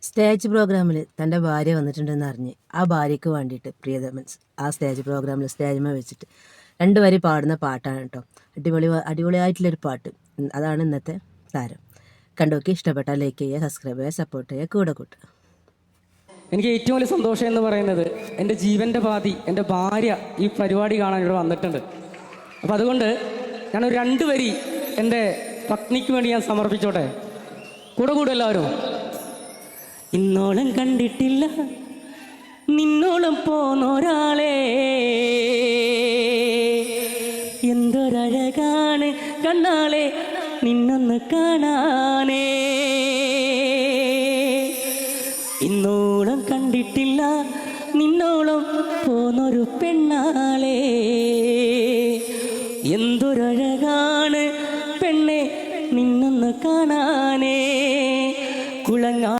Stage പ്രോഗ്രാമിൽ തൻ്റെ ഭാര്യ വന്നിട്ടുണ്ടെന്ന് അറിഞ്ഞ് ആ ഭാര്യയ്ക്ക് വേണ്ടിയിട്ട് പ്രിയതമൻ ആ സ്റ്റേജ് പ്രോഗ്രാമിൽ സ്റ്റേജിന്മേൽ വെച്ചിട്ട് 2 വരി പാടുന്ന പാട്ടാണ് കേട്ടോ. അടിപൊളിയായിട്ടുള്ളൊരു പാട്ട്. അതാണ് ഇന്നത്തെ താരം. കണ്ടോക്കി ഇഷ്ടപ്പെട്ടാൽ ലൈക്ക് ചെയ്യുക, സബ്സ്ക്രൈബ് ചെയ്യുക, സപ്പോർട്ട് ചെയ്യുക, കൂടെ കൂട്ടുക. എനിക്ക് ഏറ്റവും വലിയ സന്തോഷം എന്ന് പറയുന്നത് എൻ്റെ ജീവൻ്റെ പാതി എൻ്റെ ഭാര്യ ഈ പരിപാടി കാണാൻ ഇവിടെ വന്നിട്ടുണ്ട്. അപ്പം അതുകൊണ്ട് ഞാനൊരു 2 വരി എൻ്റെ പത്നിക്ക് വേണ്ടി ഞാൻ സമർപ്പിച്ചോട്ടെ. കൂടെ എല്ലാവരും. ഇന്നോളം കണ്ടിട്ടില്ല നിന്നോളം പോന്നൊരാളെ, എന്തൊരഴകാണ് കണ്ണാളെ നിന്നൊന്ന് കാണാനേ. ഇന്നോളം കണ്ടിട്ടില്ല നിന്നോളം പോന്നൊരു പെണ്ണാളെ, എന്തൊരഴകാണ് പെണ്ണെ നിന്നൊന്ന് കാണാനേ.